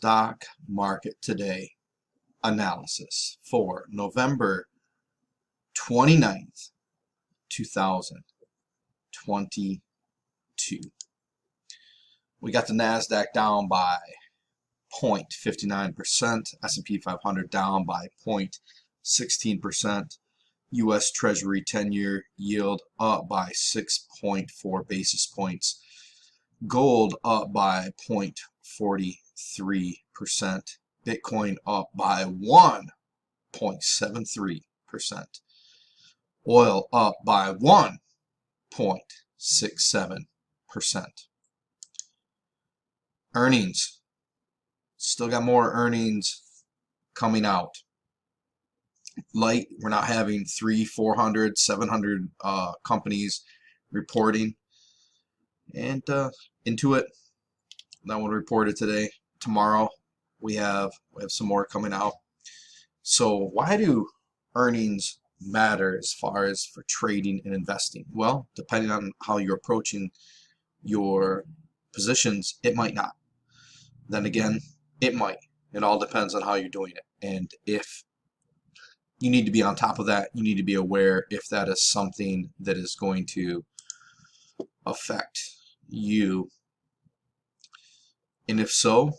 stock market today analysis for November 29th, 2022. We got the Nasdaq down by 0.59%, S&P 500 down by 0.16%, U.S. Treasury 10-year yield up by 6.4 basis points, gold up by 0.43%, Bitcoin up by 1.73%, oil up by 1.67%. Earnings. Still got more earnings coming out. Light, we're not having 300, 400, 700 companies reporting. And Intuit, that one reported today. Tomorrow we have some more coming out. So why do earnings matter as far as for trading and investing? Well, depending on how you're approaching your positions, it might not. Then again, it might. It all depends on how you're doing it. And if you need to be on top of that, you need to be aware if that is something that is going to affect you. And if so,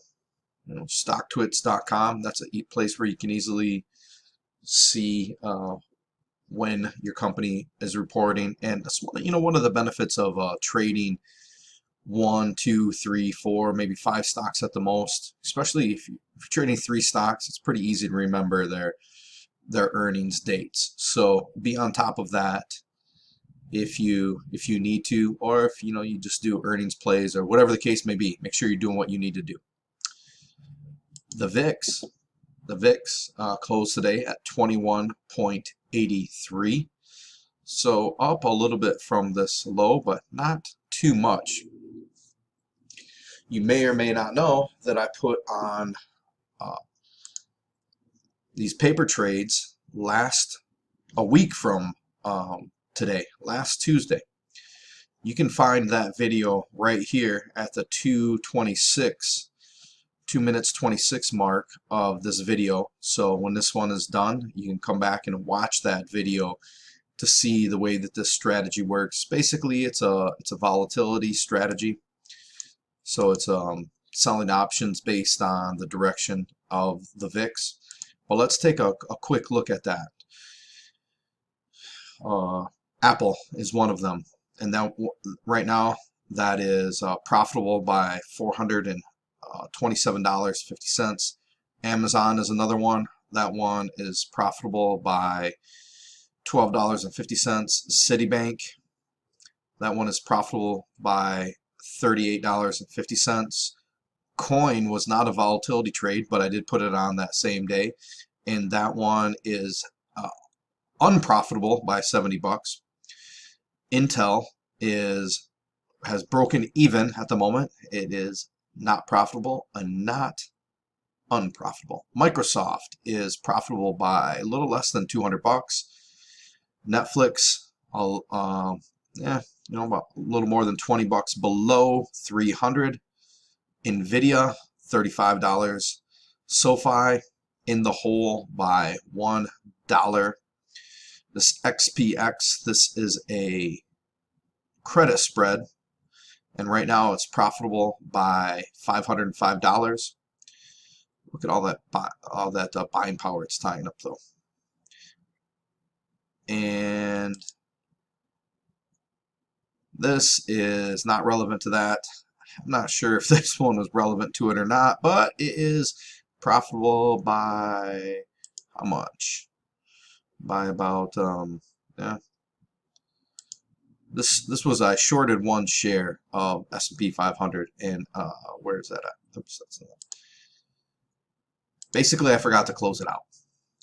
stocktwits.com, that's a place where you can easily see when your company is reporting. And one of the benefits of trading 1, 2, 3, 4, maybe 5 stocks at the most, especially if you're trading 3 stocks, it's pretty easy to remember their earnings dates. So be on top of that if you need to, or if you just do earnings plays or whatever the case may be. Make sure you're doing what you need to do. The VIX closed today at 21.83, so up a little bit from this low, but not too much. You may or may not know that I put on these paper trades a week from today, last Tuesday. You can find that video right here at the 2 minutes 26 mark of this video. So when this one is done, you can come back and watch that video to see the way that this strategy works. Basically, it's a volatility strategy. So it's selling options based on the direction of the VIX. Well, let's take a quick look at that. Apple is one of them, and that right now that is profitable by $427.50. Amazon is another one. That one is profitable by $12.50. Citibank, that one is profitable by $38.50. Coin was not a volatility trade, but I did put it on that same day, and that one is unprofitable by 70 bucks. Intel has broken even at the moment. It is not profitable and not unprofitable. Microsoft is profitable by a little less than 200 bucks. Netflix, about a little more than 20 bucks below 300. Nvidia, $35. SoFi in the hole by $1. This XPX, this is a credit spread, and right now it's profitable by $505. Look at all that buying power it's tying up though. And this is not relevant to that. I'm not sure if this one is relevant to it or not, but it is profitable by how much? By about this was, I shorted one share of S&P 500, and where is that at? Oops, that's not. Basically, I forgot to close it out,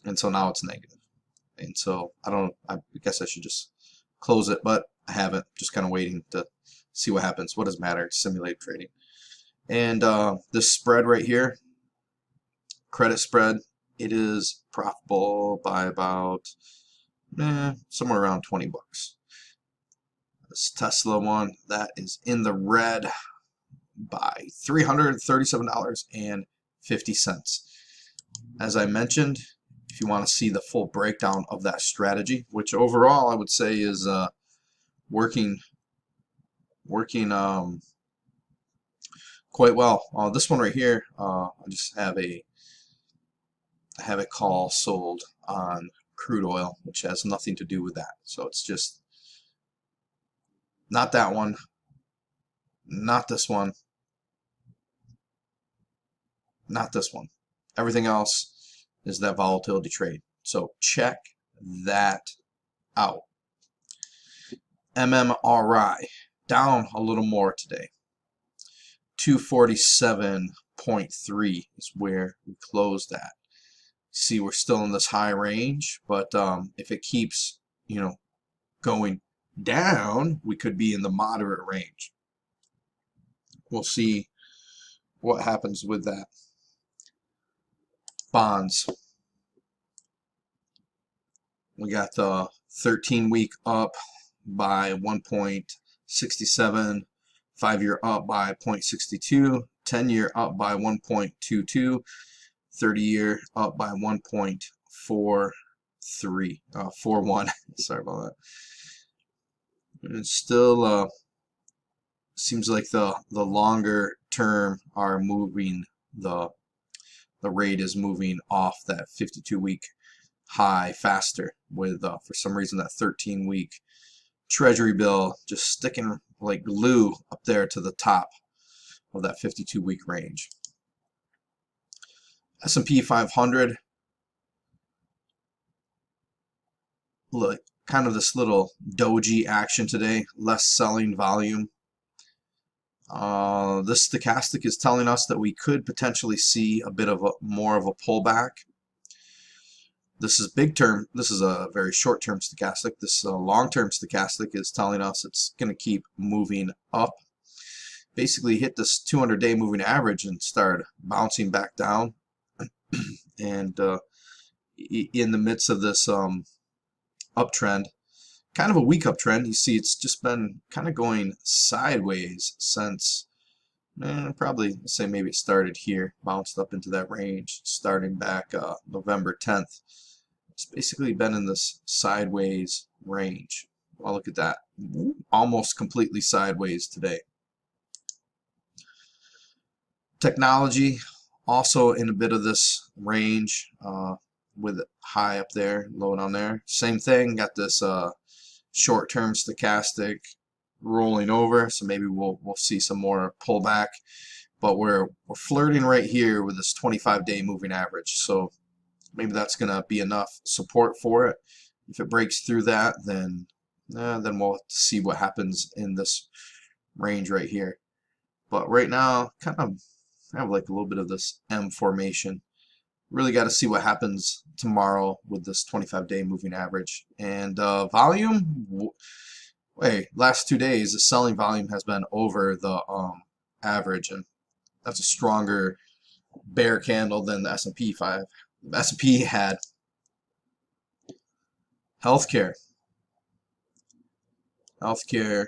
and so now it's negative. And so I guess I should just close it, but I haven't. Just kind of waiting to see what happens. What does matter? It's simulated trading. And this spread right here, credit spread, it is profitable by about somewhere around 20 bucks. This Tesla one, that is in the red by $337.50. 50 cents. As I mentioned, if you want to see the full breakdown of that strategy, which overall I would say is working quite well. This one right here, I just have a call sold on crude oil, which has nothing to do with that. So it's just not that one, not this one, not this one. Everything else is that volatility trade. So check that out. MMRI down a little more today. 247.3 is where we closed at. See, we're still in this high range, but if it keeps, going down, we could be in the moderate range. We'll see what happens with that. Bonds. We got the 13-week up by 1.67, 5-year up by 0.62, 10-year up by 1.22, 30-year up by 1.41. Sorry about that. It still seems like the longer term are moving, the rate is moving off that 52-week high faster, with for some reason that 13-week treasury bill just sticking like glue up there to the top of that 52-week range. S&P 500, look, kind of this little doji action today, less selling volume. This stochastic is telling us that we could potentially see a bit of more of a pullback. This is big term. This is a very short term stochastic. This long term stochastic is telling us it's going to keep moving up. Basically hit this 200-day moving average and start bouncing back down. And in the midst of this uptrend, kind of a weak uptrend, you see it's just been kind of going sideways since probably, let's say maybe it started here, bounced up into that range, starting back November 10th. It's basically been in this sideways range. Well, look at that. Almost completely sideways today. Technology, also in a bit of this range, with high up there, low down there. Same thing, got this short-term stochastic rolling over, so maybe we'll see some more pullback. But we're flirting right here with this 25-day moving average, so maybe that's going to be enough support for it. If it breaks through that, then we'll have to see what happens in this range right here. But right now, kind of have like a little bit of this M formation. Really got to see what happens tomorrow with this 25-day moving average. And volume, last 2 days, the selling volume has been over the average, and that's a stronger bear candle than the S&P 5. The S&P had. Healthcare. Healthcare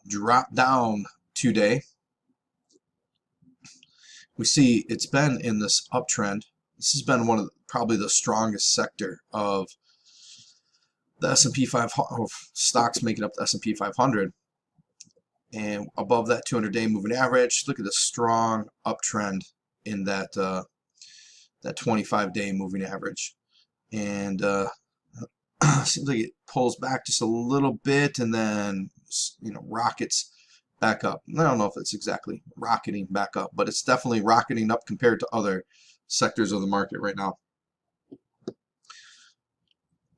dropped down today. We see it's been in this uptrend. This has been one of probably the strongest sector of the S&P 500, stocks making up the S&P 500. And above that 200-day moving average, look at the strong uptrend in that that 25-day moving average. And seems like it pulls back just a little bit and then rockets back up. I don't know if it's exactly rocketing back up, but it's definitely rocketing up compared to other sectors of the market right now.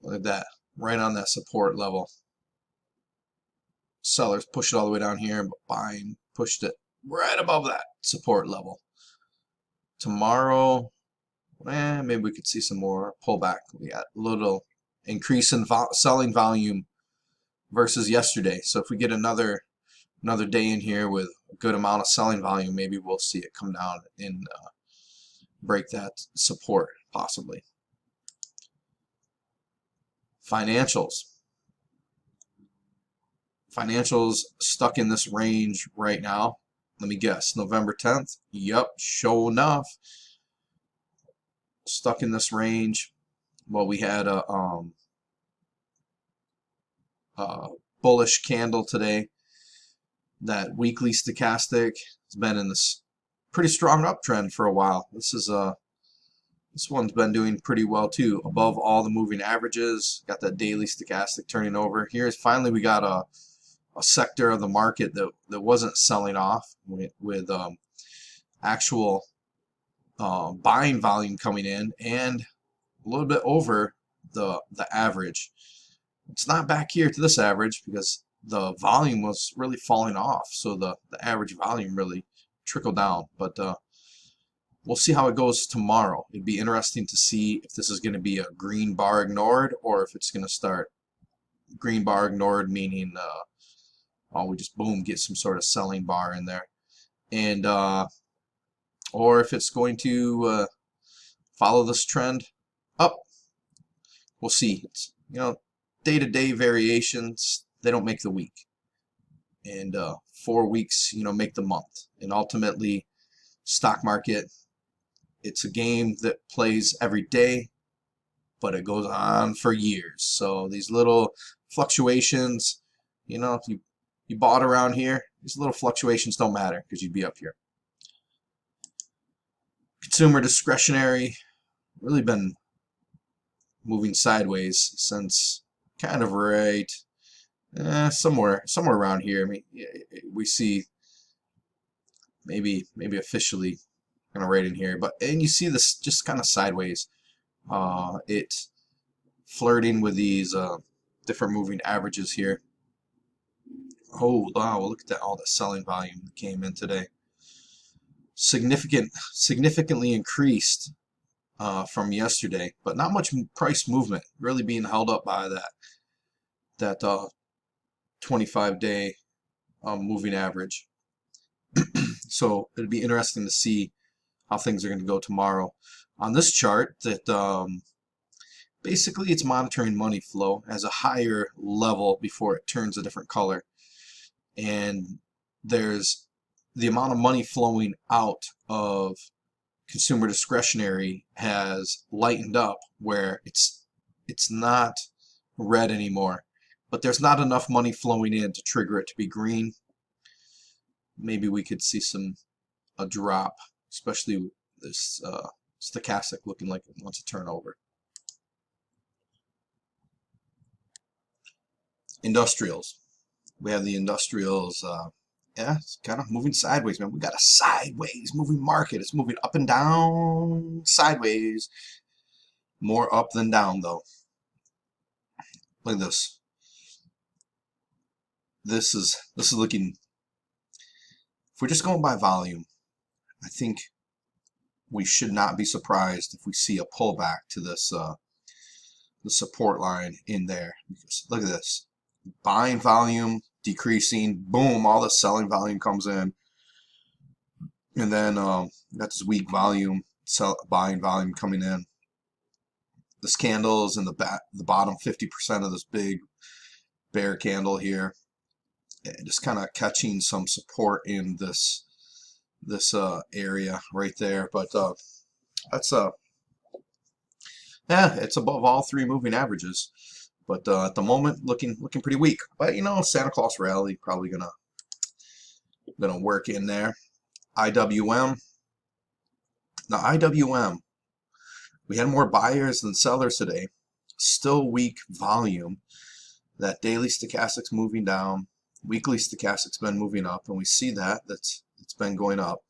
Look at that, right on that support level. Sellers pushed it all the way down here, but buying pushed it right above that support level. Tomorrow, maybe we could see some more pullback. We got a little increase in selling volume versus yesterday. So if we get another day in here with a good amount of selling volume, maybe we'll see it come down and break that support possibly. Financials stuck in this range right now. Let me guess, November 10th? Yep, sure enough. Stuck in this range. Well, we had a bullish candle today. That weekly stochastic has been in this pretty strong uptrend for a while. This one's been doing pretty well too, above all the moving averages. Got that daily stochastic turning over. Here's finally we got a sector of the market that wasn't selling off with actual buying volume coming in and a little bit over the average. It's not back here to this average because the volume was really falling off, so the average volume really trickled down. But we'll see how it goes tomorrow. It'd be interesting to see if this is going to be a green bar ignored or if it's going to start green bar ignored, meaning we just boom get some sort of selling bar in there, and or if it's going to follow this trend up. We'll see. It's, day-to-day variations, they don't make the week, and 4 weeks make the month. And ultimately, stock market, it's a game that plays every day, but it goes on for years. So these little fluctuations, if you bought around here, these little fluctuations don't matter because you'd be up here. Consumer discretionary really been moving sideways since kind of right somewhere around here. I mean, we see maybe officially kind of right in here, and you see this just kind of sideways. It's flirting with these different moving averages here. Oh wow, look at that, all the selling volume that came in today. Significantly increased from yesterday, but not much price movement, really being held up by that 25-day moving average. So it'd be interesting to see how things are going to go tomorrow. On this chart, that basically it's monitoring money flow as a higher level before it turns a different color, and there's the amount of money flowing out of consumer discretionary has lightened up where it's not red anymore, but there's not enough money flowing in to trigger it to be green. Maybe we could see a drop, especially with this stochastic looking like it wants to turn over. Industrials. We have the industrials. Yeah, it's kind of moving sideways, man. We got a sideways moving market. It's moving up and down, sideways. More up than down, though. Look at this. This is looking. If we're just going by volume, I think we should not be surprised if we see a pullback to this the support line in there. Because look at this. Buying volume decreasing, boom, all the selling volume comes in, and then that's weak volume, buying volume coming in. This candle is in the bottom 50% of this big bear candle here, and just kind of catching some support in this area right there. But that's yeah, it's above all three moving averages. But at the moment, looking pretty weak. But Santa Claus rally probably gonna work in there. IWM. Now IWM, we had more buyers than sellers today. Still weak volume. That daily stochastic's moving down. Weekly stochastic's been moving up, and we see it's been going up.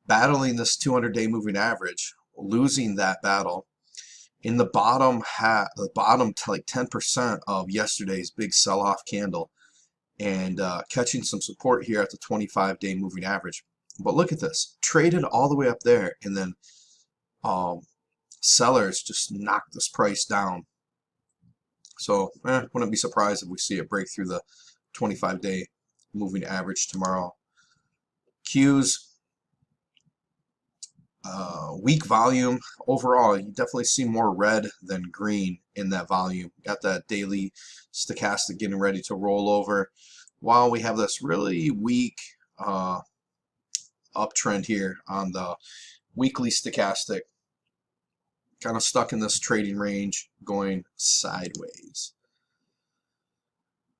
Battling this 200-day moving average, losing that battle. In the bottom to like 10% of yesterday's big sell-off candle, and catching some support here at the 25-day moving average. But look at this, traded all the way up there, and then sellers just knocked this price down. So wouldn't be surprised if we see it break through the 25-day moving average tomorrow. Qs. Weak volume overall. You definitely see more red than green in that volume. Got that daily stochastic getting ready to roll over, while we have this really weak uptrend here on the weekly stochastic. Kind of stuck in this trading range going sideways.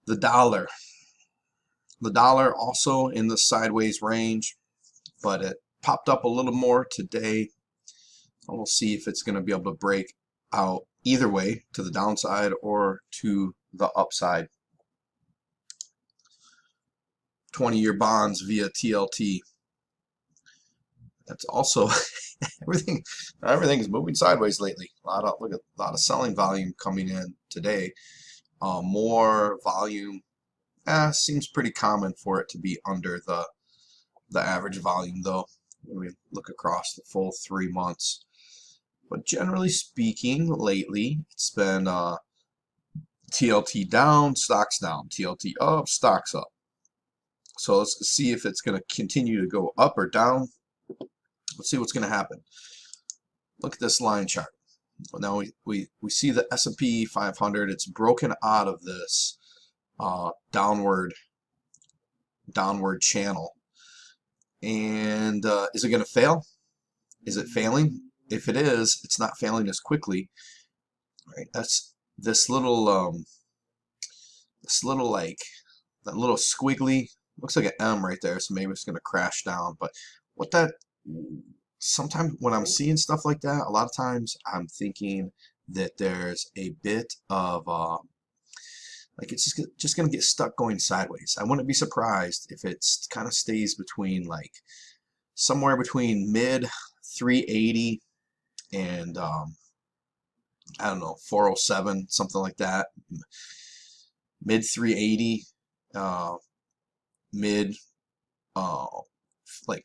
The dollar also in the sideways range, but it popped up a little more today. We'll see if it's going to be able to break out either way, to the downside or to the upside. 20-year bonds via TLT. That's also everything's moving sideways lately. Look at a lot of selling volume coming in today. More volume. Seems pretty common for it to be under the average volume, though, when we look across the full 3 months. But generally speaking, lately it's been TLT down, stocks down, TLT up, stocks up. So let's see if it's going to continue to go up or down. Let's see what's going to happen. Look at this line chart. Now we see the S&P 500. It's broken out of this downward channel. And is it going to fail? Is it failing? If it is, it's not failing as quickly. Right? That's this little like that little squiggly. Looks like an M right there, so maybe it's going to crash down. But what that, sometimes when I'm seeing stuff like that, a lot of times I'm thinking that there's a bit of like it's just going to get stuck going sideways. I wouldn't be surprised if it kind of stays between, like, somewhere between mid 380 and I don't know, 407, something like that. Mid 380, mid like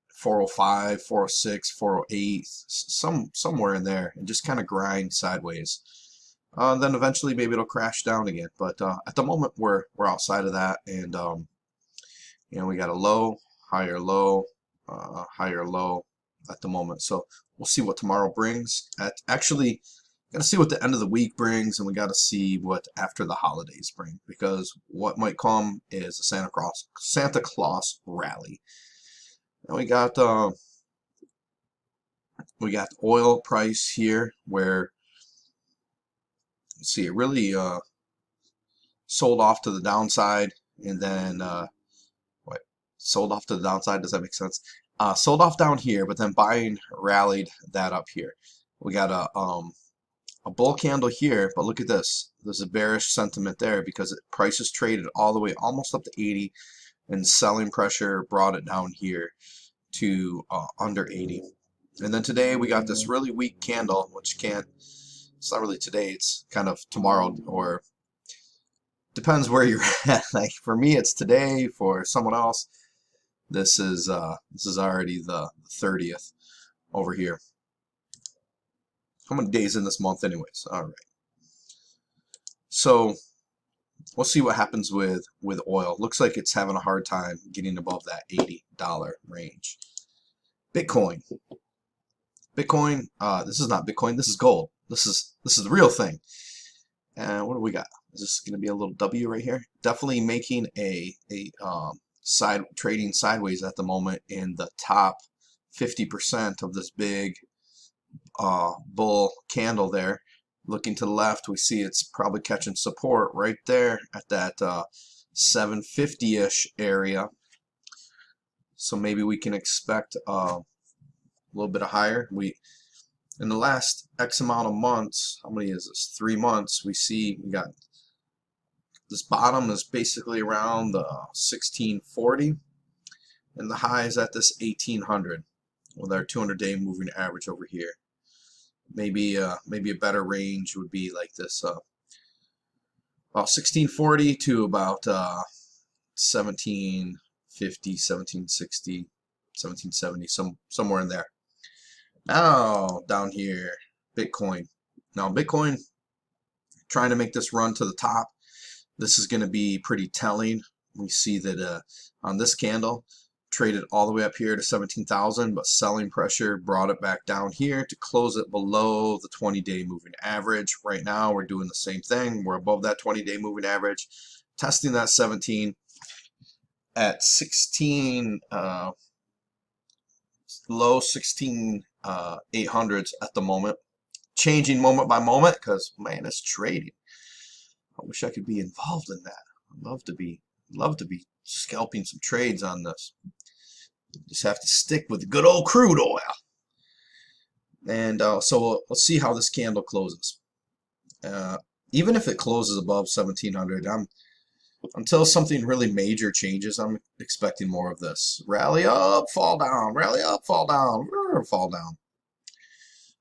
405, 406, 408, somewhere in there, and just kind of grind sideways. Then eventually maybe it'll crash down again. But at the moment we're outside of that, and you know, we got a low, higher low, higher low at the moment. So we'll see what tomorrow brings. Actually, got to see what the end of the week brings, and we got to see what after the holidays bring, because what might come is a Santa Claus rally. And we got the oil price here, where, let's see, it really sold off to the downside, and then sold off to the downside, does that make sense? Sold off down here, but then buying rallied that up here. We got a bull candle here, but look at this. There's a bearish sentiment there because price is traded all the way almost up to 80, and selling pressure brought it down here to under 80. And then today we got this really weak candle, which it's not really today, it's kind of tomorrow, or depends where you're at. Like for me it's today, for someone else this is already the 30th over here. How many days in this month anyways? All right. So we'll see what happens with oil. Looks like it's having a hard time getting above that $80 range. Bitcoin. This is not Bitcoin. This is gold. This is the real thing. And what do we got? Is this going to be a little W right here? Definitely making a trading sideways at the moment in the top 50% of this big bull candle there. Looking to the left, we see it's probably catching support right there at that 750-ish area. So maybe we can expect a little bit higher. In the last X amount of months, how many is this? 3 months. We got this bottom is basically around the 1640, and the high is at this 1800 with our 200-day moving average over here. Maybe a better range would be like this, about 1640 to about 1750, 1760, 1770, somewhere in there. Now down here, Bitcoin. Now Bitcoin trying to make this run to the top. This is going to be pretty telling. We see that on this candle, traded all the way up here to 17,000, but selling pressure brought it back down here to close it below the 20-day moving average. Right now we're doing the same thing. We're above that 20-day moving average, testing that 17 at 16 low 16,800s at the moment, changing moment by moment because man, it's trading. I wish I could be involved in that. I'd love to be scalping some trades on this. Just have to stick with the good old crude oil. And so let's see how this candle closes. Even if it closes above 1700, until something really major changes, I'm expecting more of this. Rally up, fall down, rally up, fall down, fall down.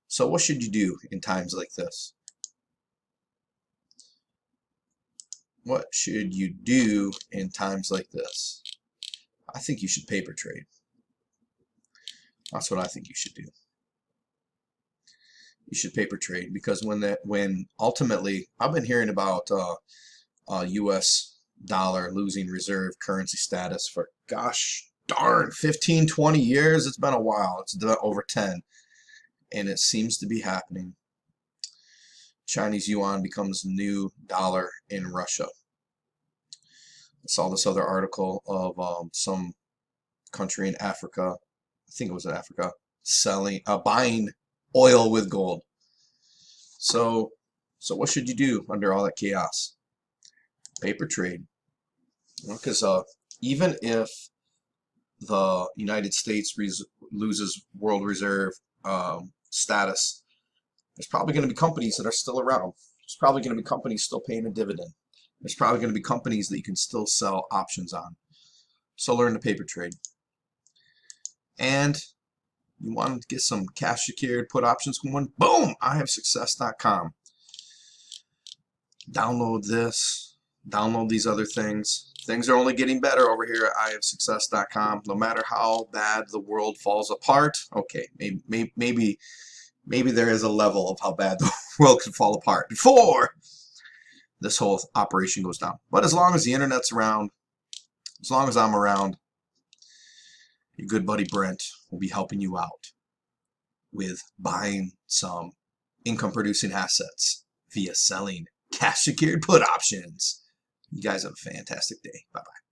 So what should you do in times like this? What should you do in times like this? I think you should paper trade. That's what I think you should do. You should paper trade because when ultimately I've been hearing about U.S. dollar losing reserve currency status for gosh darn 15, 20 years. It's been a while. It's over 10, and it seems to be happening. Chinese yuan becomes new dollar in Russia. I saw this other article of some country in Africa, I think it was in Africa, buying oil with gold. So what should you do under all that chaos? Paper trade. Because even if the United States loses world reserve status, there's probably going to be companies that are still around. There's probably going to be companies still paying a dividend. There's probably going to be companies that you can still sell options on. So learn to paper trade. And you want to get some cash secured put options going? Boom! IHaveSuccess.com. Download this. Download these other things. Things are only getting better over here at IHaveSuccess.com. No matter how bad the world falls apart. Okay, maybe there is a level of how bad the world can fall apart before this whole operation goes down. But as long as the internet's around, as long as I'm around, your good buddy Brent will be helping you out with buying some income producing assets via selling cash secured put options. You guys have a fantastic day. Bye-bye.